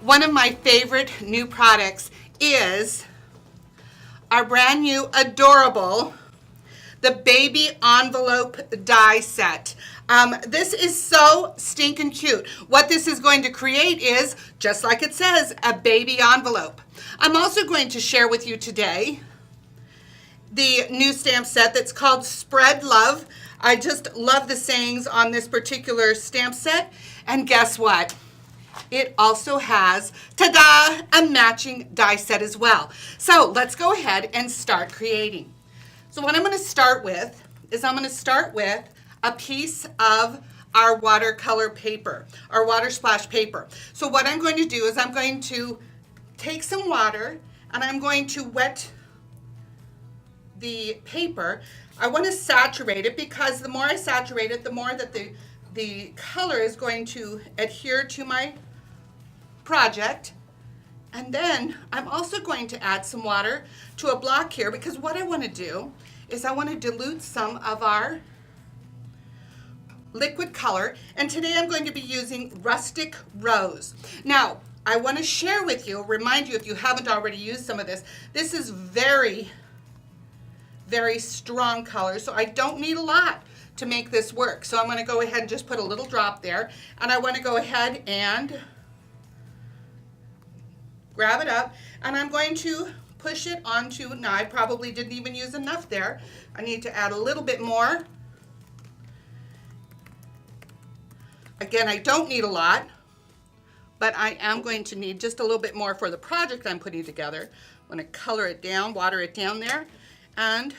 one of my favorite new products is our brand new adorable, the baby envelope die set. This is so stinking cute. What this is going to create is, just like it says, a baby envelope. I'm also going to share with you today the new stamp set that's called Spread Love. I just love the sayings on this particular stamp set. And guess what? It also has, ta-da, a matching die set as well. So let's go ahead and start creating. So what I'm going to start with is I'm going to start with a piece of our watercolor paper, our water splash paper. So what I'm going to do is I'm going to take some water and I'm going to wet the paper. I want to saturate it because the more I saturate it, the more that the color is going to adhere to my project. And then I'm also going to add some water to a block here because what I want to do is I want to dilute some of our liquid color, and today I'm going to be using Rustic Rose. Now, I want to share with you, remind you if you haven't already used some of this, this is very, very strong color, so I don't need a lot to make this work. So I'm going to go ahead and just put a little drop there, and I want to go ahead and grab it up, and I'm going to push it onto, now I probably didn't even use enough there. I need to add a little bit more. Again, I don't need a lot, but I am going to need just a little bit more for the project I'm putting together. I'm going to color it down, water it down there, and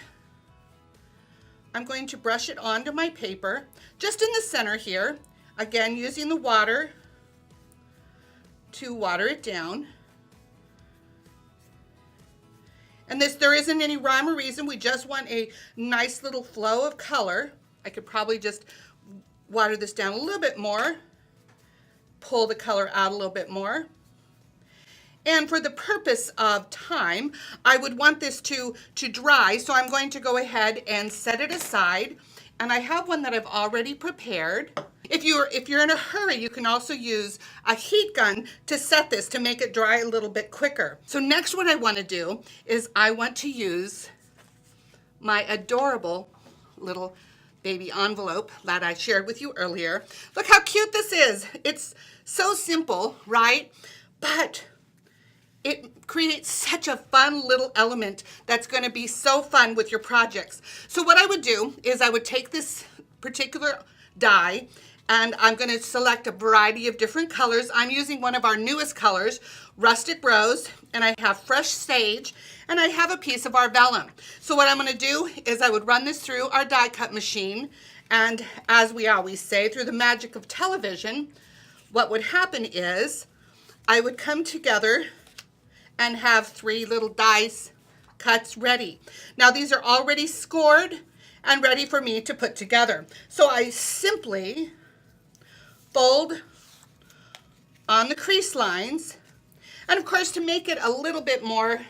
I'm going to brush it onto my paper, just in the center here. Again, using the water to water it down. And this, there isn't any rhyme or reason, we just want a nice little flow of color. I could probably just water this down a little bit more, pull the color out a little bit more. And for the purpose of time, I would want this to dry, so I'm going to go ahead and set it aside. And I have one that I've already prepared. If you're in a hurry, you can also use a heat gun to set this to make it dry a little bit quicker. So next what I want to do is I want to use my adorable little baby envelope that I shared with you earlier. Look how cute this is. It's so simple, right? But it creates such a fun little element that's going to be so fun with your projects. So what I would do is I would take this particular die and I'm going to select a variety of different colors. I'm using one of our newest colors, Rustic Rose, and I have Fresh Sage, and I have a piece of our vellum. So what I'm going to do is I would run this through our die cut machine, and as we always say, through the magic of television, what would happen is I would come together and have 3 little dice cuts ready. Now these are already scored and ready for me to put together. So I simply fold on the crease lines, and of course to make it a little bit more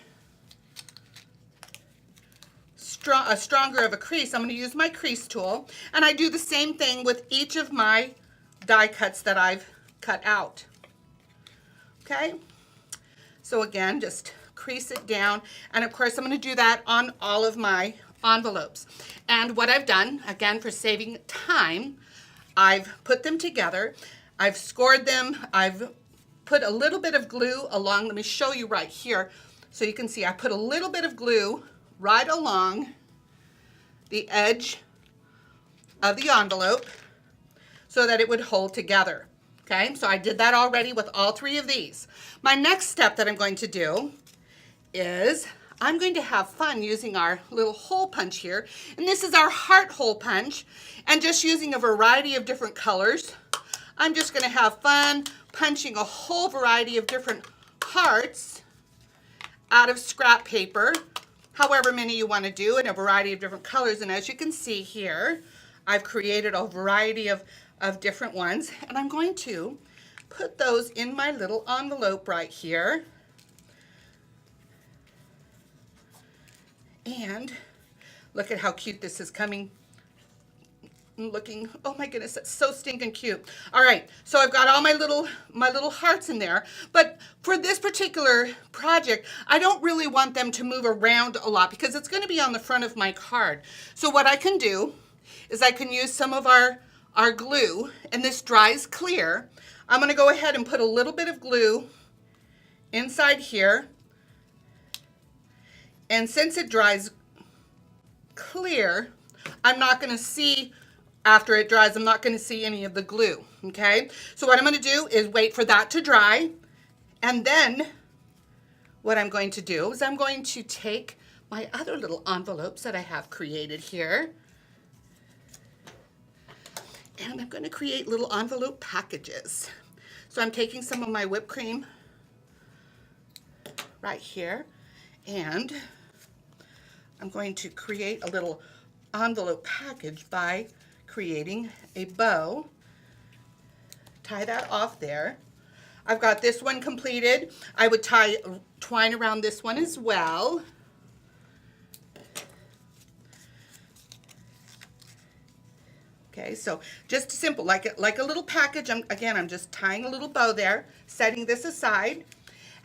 stronger of a crease, I'm going to use my crease tool, and I do the same thing with each of my die cuts that I've cut out. Okay, so again, just crease it down, and of course I'm going to do that on all of my envelopes. And what I've done, again for saving time, I've put them together, I've scored them, I've put a little bit of glue along, let me show you right here, so you can see I put a little bit of glue right along the edge of the envelope so that it would hold together. Okay, so I did that already with all 3 of these. My next step that I'm going to do is I'm going to have fun using our little hole punch here, and this is our heart hole punch, and just using a variety of different colors. I'm just going to have fun punching a whole variety of different hearts out of scrap paper, however many you want to do, in a variety of different colors. And as you can see here, I've created a variety of different ones, and I'm going to put those in my little envelope right here. And look at how cute this is coming looking, oh my goodness, that's so stinking cute. All right, so I've got all my little hearts in there, but for this particular project, I don't really want them to move around a lot because it's going to be on the front of my card. So what I can do is I can use some of our glue, and this dries clear. I'm going to go ahead and put a little bit of glue inside here, and since it dries clear, I'm not going to see, after it dries, I'm not going to see any of the glue, okay? So what I'm going to do is wait for that to dry, and then what I'm going to do is I'm going to take my other little envelopes that I have created here, and I'm going to create little envelope packages. So I'm taking some of my whipped cream right here, and I'm going to create a little envelope package by creating a bow. Tie that off there. I've got this one completed. I would tie twine around this one as well. Okay, so just simple, like a little package. I'm just tying a little bow there, setting this aside.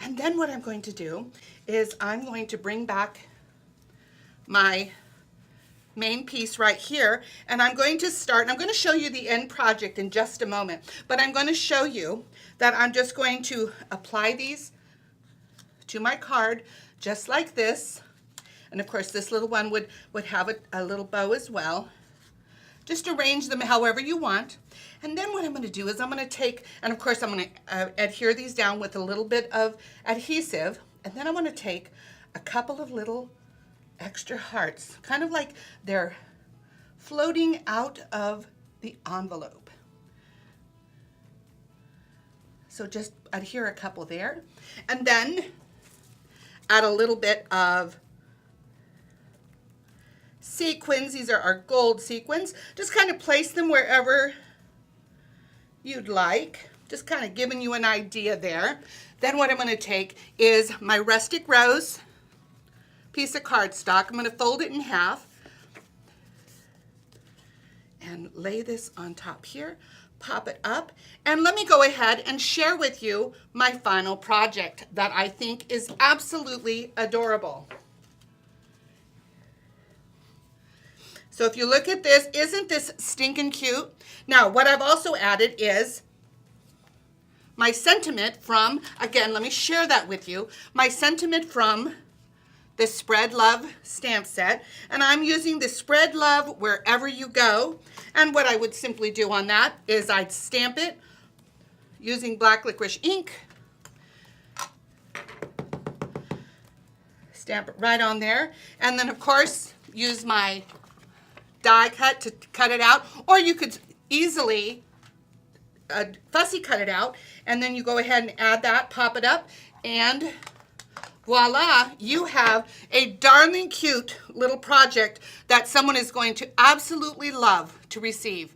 And then what I'm going to do is I'm going to bring back my main piece right here, and I'm going to start, and I'm going to show you the end project in just a moment, but I'm going to show you that I'm just going to apply these to my card just like this. And of course this little one would have a little bow as well. Just arrange them however you want. And then what I'm going to do is I'm going to take, and of course I'm going to adhere these down with a little bit of adhesive, and then I'm going to take a couple of little extra hearts, kind of like they're floating out of the envelope. So just adhere a couple there, and then add a little bit of sequins. These are our gold sequins. Just kind of place them wherever you'd like, just kind of giving you an idea there. Then what I'm going to take is my rustic rose piece of cardstock. I'm going to fold it in half and lay this on top here, pop it up, and let me go ahead and share with you my final project that I think is absolutely adorable. So if you look at this, isn't this stinking cute? Now, what I've also added is my sentiment from, again, let me share that with you, my sentiment from the Spread Love stamp set, and I'm using the Spread Love wherever you go. And what I would simply do on that is I'd stamp it using black licorice ink, stamp it right on there, and then of course use my die cut to cut it out, or you could easily fussy cut it out, and then you go ahead and add that, pop it up, and voila, you have a darling cute little project that someone is going to absolutely love to receive.